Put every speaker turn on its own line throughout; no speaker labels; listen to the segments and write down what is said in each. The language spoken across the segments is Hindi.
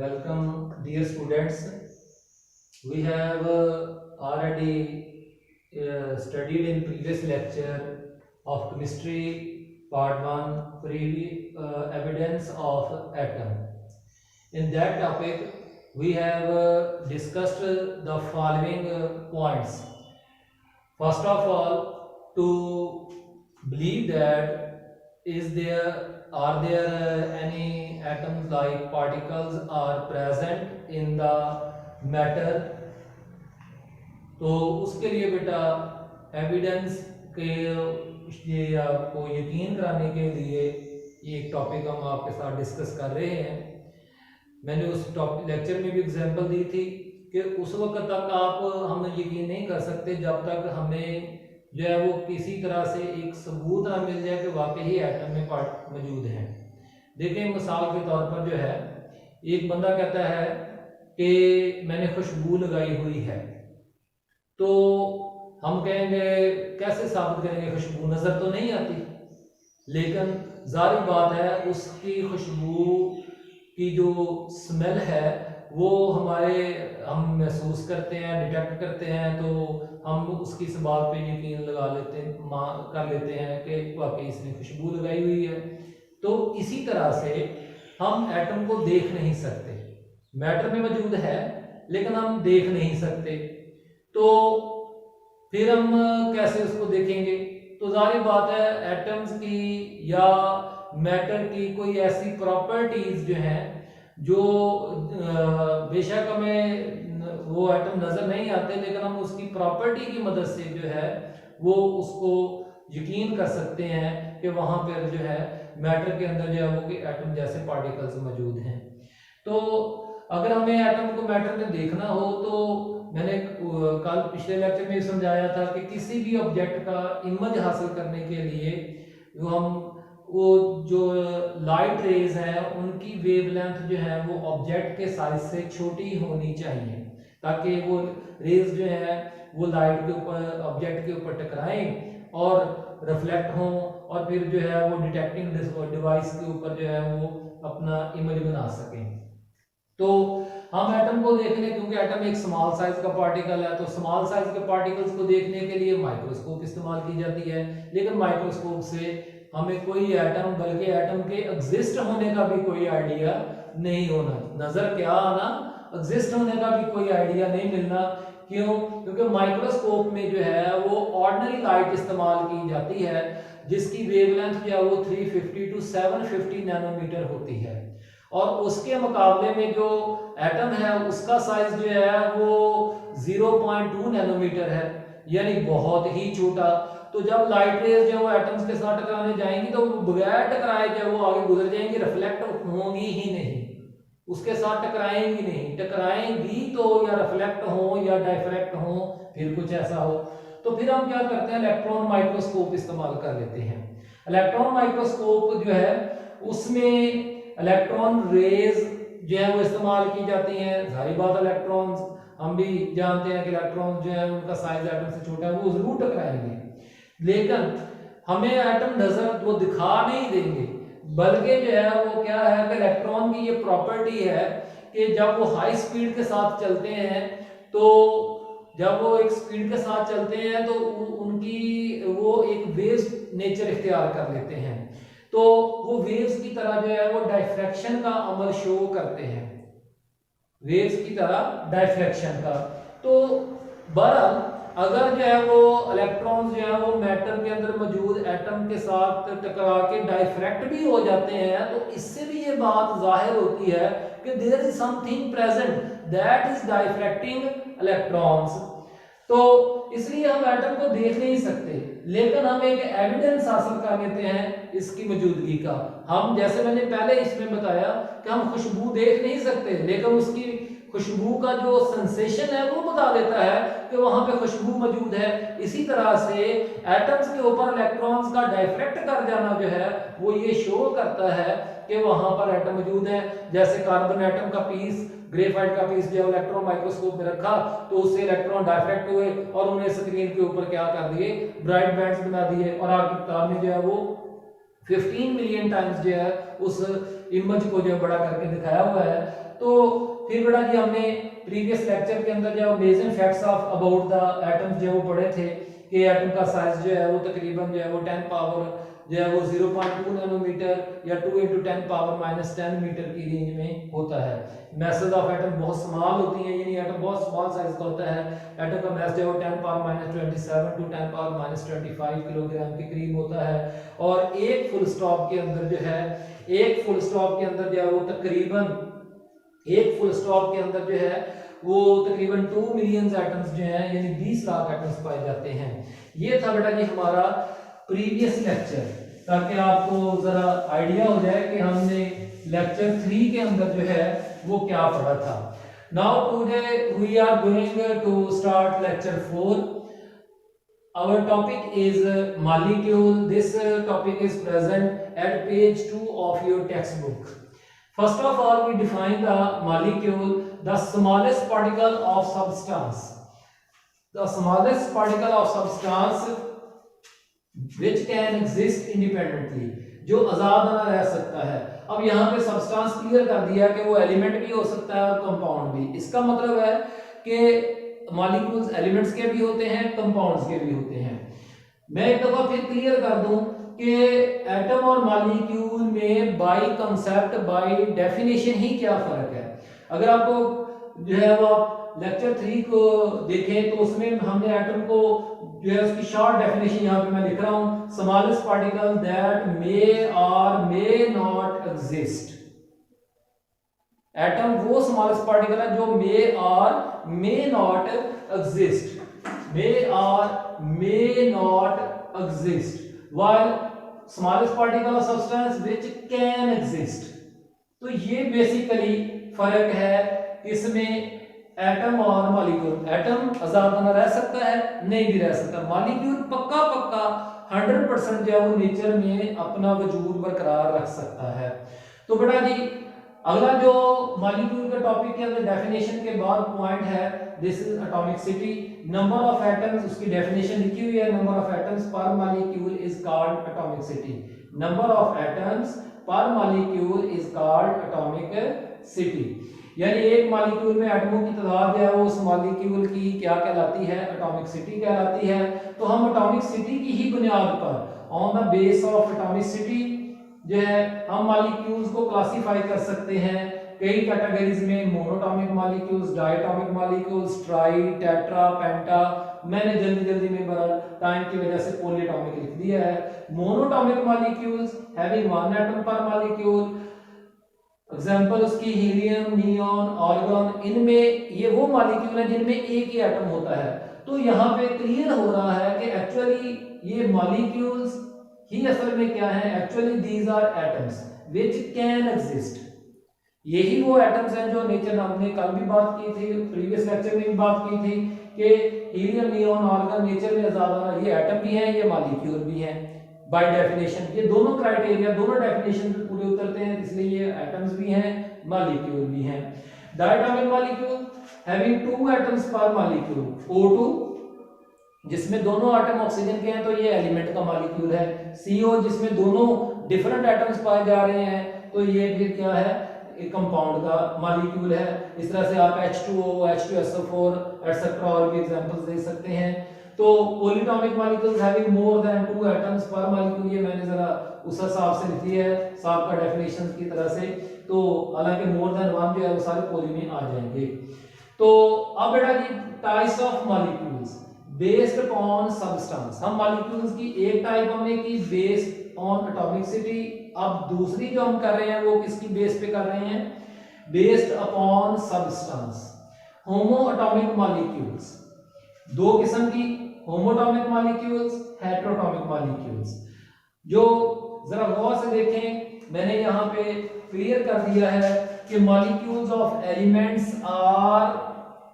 Welcome, dear students. We have already studied in previous lecture of chemistry part 1 evidence of atom. In that topic, we have discussed the following points. First of all, to believe that are there any atoms like particles are present in the matter, तो उसके लिए बेटा एविडेंस के ये आपको यकीन कराने के लिए एक टॉपिक हम आपके साथ डिस्कस कर रहे हैं। मैंने उस टॉपिक लेक्चर में भी एग्जांपल दी थी कि उस वक्त तक हम यकीन नहीं कर सकते जब तक हमें जो है वो किसी तरह से एक सबूत ना मिल जाए कि वाकई ही एटम में पार्ट मौजूद हैं। देखिए मिसाल के तौर पर जो है एक बंदा कहता है कि मैंने खुशबू लगाई हुई है, तो हम कहेंगे कैसे साबित करेंगे, खुशबू नजर तो नहीं आती, लेकिन जाहिर बात है उसकी खुशबू की जो स्मेल है वो हम महसूस करते हैं, डिटेक्ट करते हैं, तो हम उसकी इस बात पे यकीन कर लेते हैं कि वाकई इसने खुशबू लगाई हुई है। तो इसी तरह से हम एटम को देख नहीं सकते, मैटर में मौजूद है लेकिन हम देख नहीं सकते, तो फिर हम कैसे उसको देखेंगे? तो जाहिर बात है एटम्स की या मैटर की कोई ऐसी प्रॉपर्टीज जो हैं जो बेशक हमें वो एटम नजर नहीं आते, लेकिन हम उसकी प्रॉपर्टी की मदद से जो है वो उसको यकीन कर सकते हैं कि वहां पर जो है मैटर के अंदर जो है वो कि एटम जैसे पार्टिकल्स मौजूद हैं। तो अगर हमें एटम को मैटर में देखना हो तो मैंने कल पिछले लेक्चर में समझाया था कि किसी भी ऑब्जेक्ट का इमेज हासिल करने के लिए वो जो लाइट रेज है उनकी वेवलेंथ जो है वो ऑब्जेक्ट के साइज से छोटी होनी चाहिए, ताकि वो रेज जो है वो लाइट के ऊपर ऑब्जेक्ट के ऊपर टकराएं और रिफ्लेक्ट हों और फिर जो है वो डिटेक्टिंग डिवाइस के ऊपर जो है वो अपना इमेज बना सकें। तो हम एटम को देखने, क्योंकि एटम एक स्मॉल साइज का पार्टिकल है, तो स्मॉल साइज के पार्टिकल्स को देखने के लिए माइक्रोस्कोप इस्तेमाल की जाती है, लेकिन माइक्रोस्कोप से हमें कोई एटम बल्कि एटम के एग्जिस्ट होने का भी कोई आइडिया नहीं होना, नजर क्या आना, एग्जिस्ट होने का भी कोई आइडिया नहीं मिलना। क्यों? क्योंकि माइक्रोस्कोप में जो है वो ऑर्डिनरी लाइट इस्तेमाल की जाती है जिसकी वेवलेंथ जो है वो 350 टू 750 नैनोमीटर होती है, और उसके मुकाबले में जो एटम है उसका साइज जो है वो 0.2 नैनोमीटर है, यानी बहुत ही छोटा। तो जब लाइट रेज जो है वो एटम्स के साथ टकराने जाएंगी तो बगैर टकराए जो है वो आगे गुजर जाएंगी, रिफ्लेक्ट होंगी ही नहीं, उसके साथ टकराएंगी नहीं, टकराएंगी तो या रिफ्लेक्ट हो या डाइफ्रैक्ट हो, फिर कुछ ऐसा हो। तो फिर हम क्या करते हैं, इलेक्ट्रॉन माइक्रोस्कोप इस्तेमाल कर लेते हैं। इलेक्ट्रॉन माइक्रोस्कोप जो है उसमें इलेक्ट्रॉन रेज जो है वो इस्तेमाल की जाती हैं। जाहिर बात इलेक्ट्रॉन्स हम भी जानते हैं कि इलेक्ट्रॉन जो है उनका साइज एटम से छोटा है, वो जरूर टकराएंगे, लेकिन हमें एटम नजर वो दिखा नहीं देंगे, बल्कि जो है वो क्या है कि इलेक्ट्रॉन की ये प्रॉपर्टी है कि जब वो हाई स्पीड के साथ चलते हैं, तो जब वो एक स्पीड के साथ चलते हैं तो उनकी वो एक वेव्स नेचर इख्तियार कर लेते हैं, तो वो वेव्स की तरह जो है वो डायफ्रैक्शन का अमल शो करते हैं, वेव्स की तरह डायफ्रैक्शन का। तो बहरहाल अगर जो है वो इलेक्ट्रॉन्स जो है वो मैटर के अंदर मौजूद एटम के साथ टकरा के डाइफ्रैक्ट भी हो जाते हैं, तो इससे भी ये बात जाहिर होती है कि there is something present that is diffracting electrons. तो इसलिए हम एटम को देख नहीं सकते, लेकिन हम एक एविडेंस हासिल कर लेते हैं इसकी मौजूदगी का। हम जैसे मैंने पहले इसमें बताया कि हम खुशबू देख नहीं सकते, लेकिन उसकी खुशबू का जो सेंसेशन है वो बता देता है कि वहां पे खुशबू मौजूद है। इसी तरह से एटम्स के ऊपर इलेक्ट्रॉन्स का डाइफ्रैक्ट कर जाना जो है वो ये शो करता है कि वहां पर एटम मौजूद है। जैसे कार्बन एटम का पीस, ग्रेफाइट का पीस जो इलेक्ट्रॉन माइक्रोस्कोप में रखा तो उससे इलेक्ट्रॉन डाइफ्रैक्ट हुए और उन्हें स्क्रीन के ऊपर क्या कर दिए, ब्राइट बैंड्स बना दिए, और आपकी किताब में जो है वो 15 मिलियन टाइम्स जो है उस इमेज को जो बड़ा करके दिखाया हुआ है। तो फिर बेटा जी हमने प्रीवियस लेक्चर के अंदर जो major facts of about the atoms जो वो पढ़े थे कि एटम का साइज जो है वो तकरीबन जो है वो 10 पावर जो है वो 0.2 नैनोमीटर या 2 × 10 पावर -10 मीटर की रेंज में होता है। मैसेज ऑफ एटम बहुत स्मॉल होती है, यानी एटम बहुत स्मॉल साइज का होता है। एटम का मैस जो है 10 पावर -27 टू 10 पावर -25 किलोग्राम के करीब होता है। और एक फुल स्टॉप के अंदर जो है एक फुल स्टॉप के अंदर जो है वो तकरीबन एक फुल स्टॉप के अंदर जो है वो तकरीबन 2 मिलियन एटम्स जो हैं यानी 20 लाख एटम्स पाए जाते हैं। ये था बेटा जी हमारा प्रीवियस लेक्चर, ताकि आपको जरा आइडिया हो जाए कि हमने लेक्चर 3 के अंदर जो है वो क्या पढ़ा था। Now today we are going to start lecture 4। Our topic is molecule. This topic is present at page 2 of your textbook. First of all, we define the molecule, the smallest particle of substance. The smallest particle of substance which can exist independently, जो आजाद ना रह सकता है। अब यहाँ पे सब्सटेंस क्लियर कर दिया कि वो एलिमेंट भी हो सकता है और कंपाउंड भी। इसका मतलब है कि मॉलिक्यूल्स एलिमेंट्स के भी होते हैं, कंपाउंड्स के भी होते हैं। मैं एक दफा फिर क्लियर कर दूं कि एटम और मॉलिक्यूल में बाय कांसेप्ट बाय डेफिनेशन ही क्या फर्क है। अगर आपको जो है वो आप लेक्चर 3 को देखें तो उसमें हमने एटम को जो है उसकी शॉर्ट डेफिनेशन यहाँ पे मैं लिख रहा हूं, स्मॉलेस्ट पार्टिकल दैट मे और मे नॉट एग्जिस्ट। एटम वो स्मॉलेस्ट पार्टिकल है जो मे और मे नॉट एग्जिस्ट, मे और may not exist, while smallest particle of substance which can exist। तो ये बेसिकली फर्क है इसमें एटम और मॉलिक्यूल। एटम आजाद ना रह सकता है, नहीं भी रह सकता। मॉलिक्यूल पक्का 100% जो है वो नेचर में अपना वजूद बरकरार रख सकता है। तो बेटा जी अगला जो मॉलिक्यूल के टॉपिक के अंदर डेफिनेशन के बाद पॉइंट है, this is atomicity. Number of atoms, उसकी डेफिनेशन लिखी हुई है, नंबर ऑफ एटम्स पर molecule is called atomicity. Number of atoms पर मॉलिक्यूल इज कॉल्ड एटॉमिसिटी। यानी एक मॉलिक्यूल में एटमों की तादाद है वो उस मॉलिक्यूल की क्या कहलाती है, एटॉमिसिटी कहलाती है। तो हम एटॉमिसिटी की ही बुनियाद पर, on the base of atomicity जो है हम मॉलिक्यूल्स को क्लासिफाई कर सकते हैं कई कैटेगरीज में, monoatomic molecules, diatomic molecules, tri, tetra, penta. मैंने जल्दी में टाइम की वजह से पॉलीएटॉमिक लिख दिया है। Monoatomic molecules having one atom पर मॉलिक्यूल, एग्जांपल उसकी हीलियम, नियॉन, आर्गन। इनमें ये वो मॉलिक्यूल हैं जिनमें एक ही एटम होता है। तो यहाँ पे क्लियर हो रहा है कि एक्चुअली ये मॉलिक्यूल्स ही असल में क्या है, actually these are atoms which can exist. यही वो एटम्स हैं जो नेचर, हमने कल भी बात की थी, प्रीवियस लेक्चर में भी बात की थी कि हीलियम, नियॉन, आर्गन नेचर में ज्यादा ये एटम भी हैं, ये मॉलिक्यूल भी हैं बाय डेफिनेशन। ये दोनों क्राइटेरिया, दोनों डेफिनेशन पे पूरे उतरते हैं, इसलिए ये एटम्स भी हैं, मॉलिक्यूल भी हैं। डायटॉमिक मॉलिक्यूल हैविंग 2 एटम्स पर मॉलिक्यूल, O2 जिसमें दोनों एटम ऑक्सीजन के हैं तो ये एलिमेंट का मॉलिक्यूल है। CO जिसमें दोनों डिफरेंट एटम्स पाए जा रहे हैं तो ये फिर क्या है, एक कंपाउंड का मॉलिक्यूल है। इस तरह से आप H2O, H2SO4 एटसेट्रा और भी एग्जांपल्स दे सकते हैं। तो polyatomic molecules having more than 2 atoms पर मॉलिक्यूल, ये मैंने जरा उस हिसाब से लिख दिया है साहब का डेफिनेशन की तरह से। तो हालांकि मोर देन 1 जो है वो सारे पॉली में आ जाएंगे। तो अब बेटा जी types of molecules based upon substance. हम मॉलिक्यूल्स की एक टाइप हमने की बेस्ड ऑन एटॉमिसिटी। अब दूसरी जो हम कर रहे हैं वो किसकी बेस पे कर रहे हैं, बेस्ड अपॉन सब्सटेंस। होमो एटॉमिक मॉलिक्यूल्स, दो किस्म की, होमोटॉमिक मॉलिक्यूल्स, हेटेरोटॉमिक मॉलिक्यूल्स। जो जरा गौर से देखें, मैंने यहाँ पे क्लियर कर दिया है कि molecules of elements are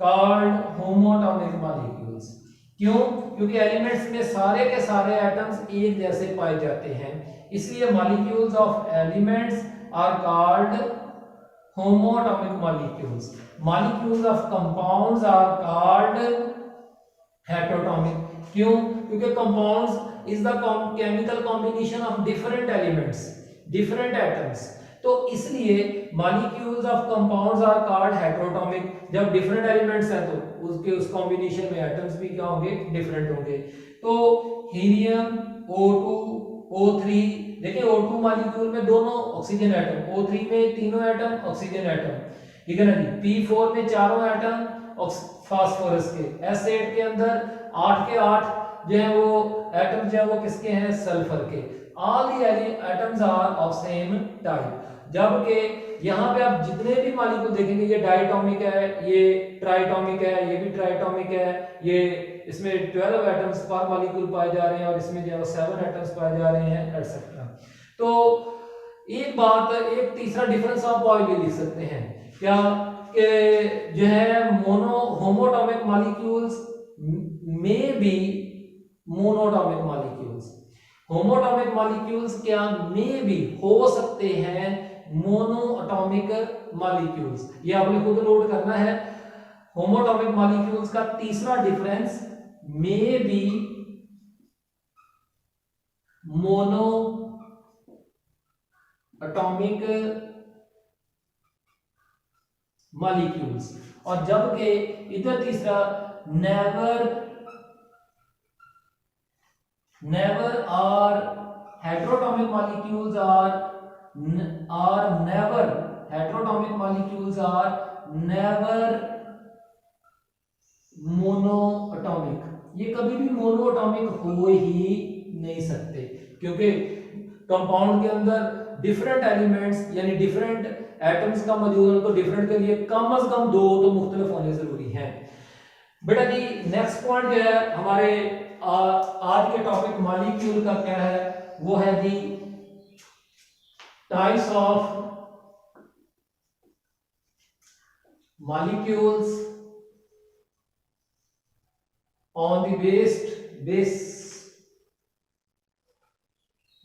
called homoatomic molecules. क्यों? क्योंकि एलिमेंट्स में सारे के सारे एटम्स एक जैसे पाए जाते हैं, इसलिए molecules of elements are called homoatomic molecules. Molecules of compounds are called heteroatomic. क्यों? क्योंकि compounds is the chemical combination of different elements, different atoms. तो इसलिए molecules of compounds are called heteroatomic. जब डिफरेंट एलिमेंट्स हैं तो उसके उस कॉम्बिनेशन में एटम्स भी क्या होंगे, डिफरेंट होंगे। तो हीलियम, O2, O3, देखिए O2 मॉलिक्यूल में दोनों ऑक्सीजन एटम, O3 में तीनों एटम ऑक्सीजन एटम, ठीक है ना जी। P4 में चारों एटम फास्फोरस के। S8 के अंदर 8 के 8 जो है वो एटम जो है वो किसके हैं, सल्फर के। All the atoms are of same type. जबकि यहाँ पे आप जितने भी मॉलिक्यूल देखेंगे, ये डायटोमिक है, ये ट्राइटोमिक है, ये भी ट्राइटोमिक है, ये इसमें 12 एटम्स पर मॉलिक्यूल पाए जा रहे हैं और इसमें जो है 7 एटम्स पाए जा रहे हैं, एटसेट्रा। तो एक बात, एक तीसरा डिफरेंस आप और भी लिख सकते हैं क्या, कि जो है होमोटॉमिक मॉलिक्यूल्स में भी मोनोटॉमिक मॉलिक्यूल्स, होमोटॉमिक मॉलिक्यूल्स क्या में भी हो सकते हैं मोनोएटॉमिक मॉलिक्यूल्स। ये आपने खुद नोट करना है। होमोटॉमिक मॉलिक्यूल्स का तीसरा डिफरेंस, में भी मोनो एटॉमिक मॉलिक्यूल्स, और जबकि इधर तीसरा never are heteroatomic molecules are never heteroatomic molecules are never monoatomic। ये कभी भी मोनोएटॉमिक हो ही नहीं सकते, क्योंकि कंपाउंड के अंदर डिफरेंट एलिमेंट्स यानी डिफरेंट एटम्स का मौजूद है, तो डिफरेंट के लिए कम से कम दो तो मुख्तलिफ होने जरूरी हैं। बेटा जी नेक्स्ट पॉइंट जो है हमारे आज के टॉपिक मॉलिक्यूल का क्या है, वो है the types of molecules on the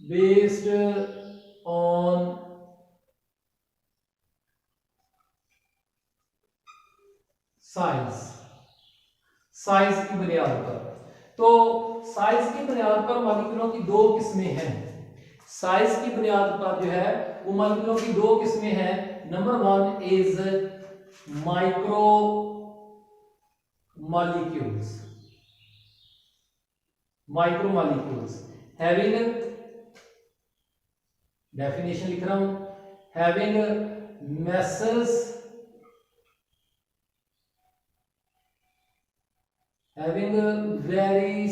based on size की बुनियाद पर। तो साइज की बुनियाद पर मॉलिक्यूलों की दो किस्में हैं। साइज की बुनियाद पर जो है वो मॉलिक्यूलों की दो किस्में हैं। Number 1 is micro molecules having, definition लिख रहा हूं, having masses having a very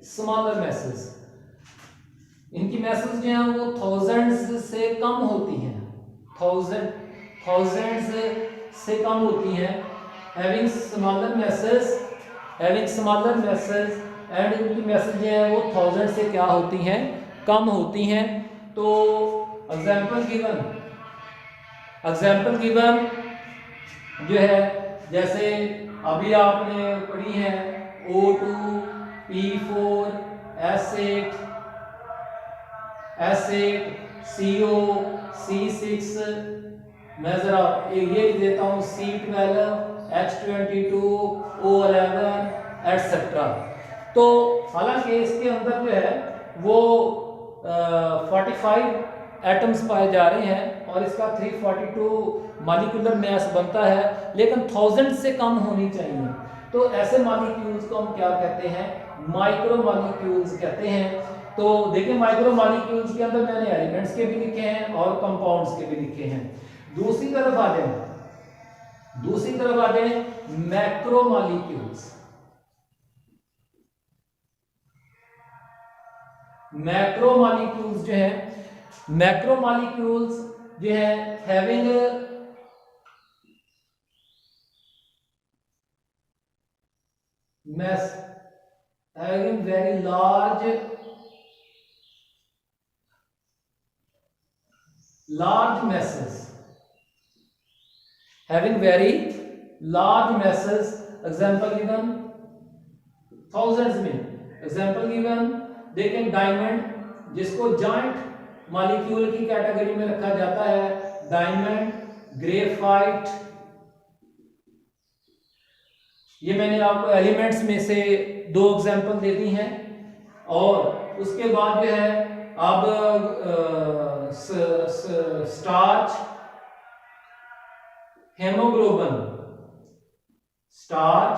smaller masses, इनकी मैसेज जो है वो थाउजेंड्स से कम होती हैं, थाउजेंड्स से कम होती हैं। हैविंग स्मॉलर मैसेज एंड इनकी मैसेज जो है वो थाउजेंड से क्या होती हैं, कम होती हैं। तो एग्जाम्पल गिवन जो है, जैसे अभी आपने पढ़ी है O2, P4, S8, CO, C6, मैं जरा ये देता हूँ C12, H22, O11 एटसेट्रा। तो हालांकि इसके अंदर जो है वो 45 एटम्स पाए जा रहे हैं और इसका 342 मॉलिक्यूलर मास बनता है, लेकिन 1000 से कम होनी चाहिए। तो ऐसे मॉलिक्यूल्स को हम क्या कहते हैं, माइक्रो मॉलिक्यूल्स कहते हैं। तो देखिए माइक्रो मॉलिक्यूल्स के अंदर मैंने एलिमेंट्स के भी लिखे हैं और कंपाउंड्स के भी लिखे हैं। दूसरी तरफ आ जाए मैक्रो मॉलिक्यूल्स। मैक्रो मॉलिक्यूल्स जो है having very large masses, example given thousands में। एग्जांपल गिवन देखें डायमंड, जिसको जॉइंट मॉलिक्यूल की कैटेगरी में रखा जाता है, डायमंड, ग्रेफाइट, ये मैंने आपको एलिमेंट्स में से 2 एग्जांपल दे दी हैं। और उसके बाद जो है अब स्टार्च, हेमोग्लोबिन, स्टार्च,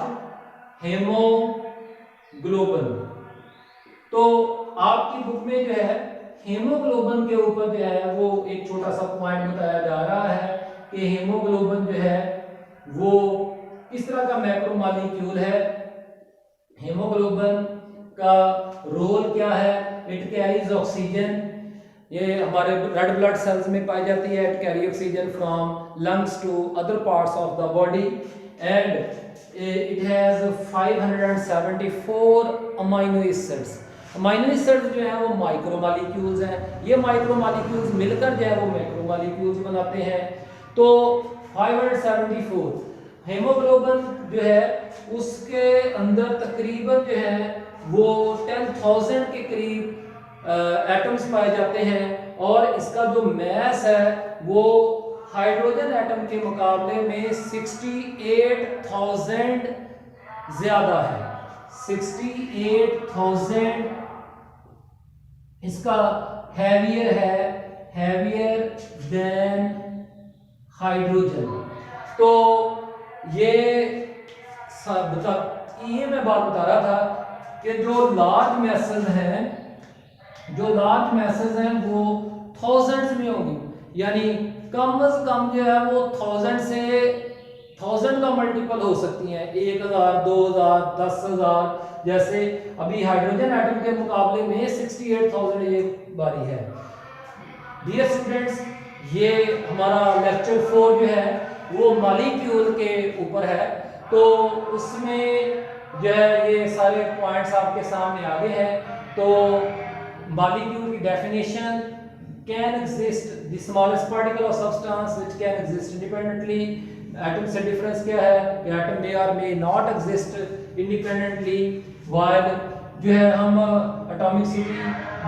हेमोग्लोबिन। तो आपकी बुक में जो है हेमोग्लोबिन के ऊपर जो है वो एक छोटा सा पॉइंट बताया जा रहा है कि हेमोग्लोबिन जो है वो किस तरह का मैक्रोमॉलिक्यूल है, हेमोग्लोबिन का रोल क्या है। इट कैरीज ऑक्सीजन, ये हमारे रेड ब्लड सेल्स में पाई जाती है। It carry oxygen from lungs to other parts of the body and it has 574 amino acids. Amino acids जो है वो माइक्रोमॉलिक्यूल्स हैं। ये माइक्रोमॉलिक्यूल्स मिलकर जो है वो मैक्रोमॉलिक्यूल्स बनाते हैं। तो 574 हेमोग्लोबिन जो है उसके अंदर तकरीबन जो है वो 10,000 के करीब एटम्स पाए जाते हैं और इसका जो मैस है वो हाइड्रोजन एटम के मुकाबले में 68,000 ज्यादा है। 68,000 इसका हैवियर है, हैवियर देन हाइड्रोजन। तो ये मैं बात बता रहा था कि जो लार्ज मैसेज हैं, वो थाउजेंड्स में होंगी, यानी कम से कम जो है वो 1000 से 1000 का मल्टीपल हो सकती हैं, 1000, 2000, 10,000। जैसे अभी हाइड्रोजन एटम के मुकाबले में 68,000 एक बारी है। डियर स्टूडेंट्स, ये हमारा लेक्चर 4 जो है वो मॉलिक्यूल के ऊपर है। तो उसमें जो है ये सारे पॉइंट्स आपके सामने आ गए हैं। तो मॉलिक्यूल की definition, can exist the smallest particle of substance which can exist independently. Atom से डिफरेंस क्या है कि एटम मे और may not exist independently. While जो है हम एटॉमिसिटी,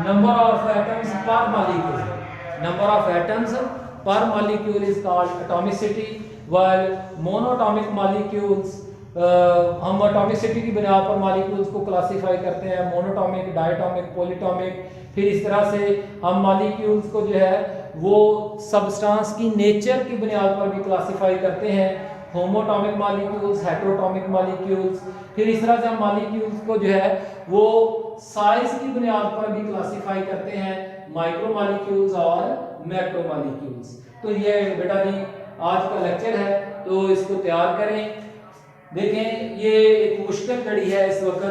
नंबर ऑफ एटम्स पर molecule, number of atoms per molecule is called atomicity, while monatomic molecules हम एटॉमिसिटी की बिना पर मॉलिक्यूल्स को क्लासिफाई करते हैं, मोनोटॉमिक, डायटॉमिक, पॉलीटॉमिक। फिर इस तरह से हम मॉलिक्यूल्स को जो है वो सब्सटेंस की नेचर की बुनियाद पर भी क्लासिफाई करते हैं, होमोटॉमिक मॉलिक्यूल्स, हेटेरोटॉमिक मॉलिक्यूल्स। फिर इस तरह से हम मॉलिक्यूल्स को जो है वो साइज की बुनियाद पर भी क्लासिफाई करते हैं, माइक्रो मॉलिक्यूल्स और मैक्रो मॉलिक्यूल्स। तो ये बेटा जी आज का लेक्चर है, तो इसको तैयार करें। देखें ये एक मुश्किल घड़ी है इस वक्त,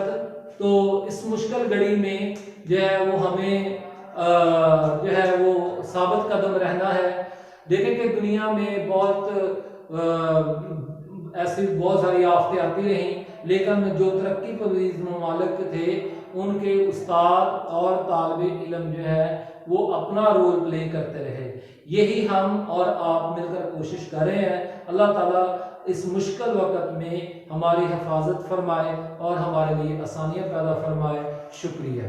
तो इस मुश्किल घड़ी में जो है वो हमें जो है वो साबित कदम रहना है। देखें कि दुनिया में बहुत ऐसी बहुत सारी आफतें आती रहीं, लेकिन जो तरक्की पजीर ममालिक थे उनके उस्ताद और तालिब इल्म जो है वो अपना रोल प्ले करते रहे। यही हम और आप मिलकर कोशिश कर रहे हैं। अल्लाह ताला इस मुश्किल वक्त में हमारी हिफाजत फरमाए और हमारे लिए आसानियाँ पैदा फरमाए। शुक्रिया।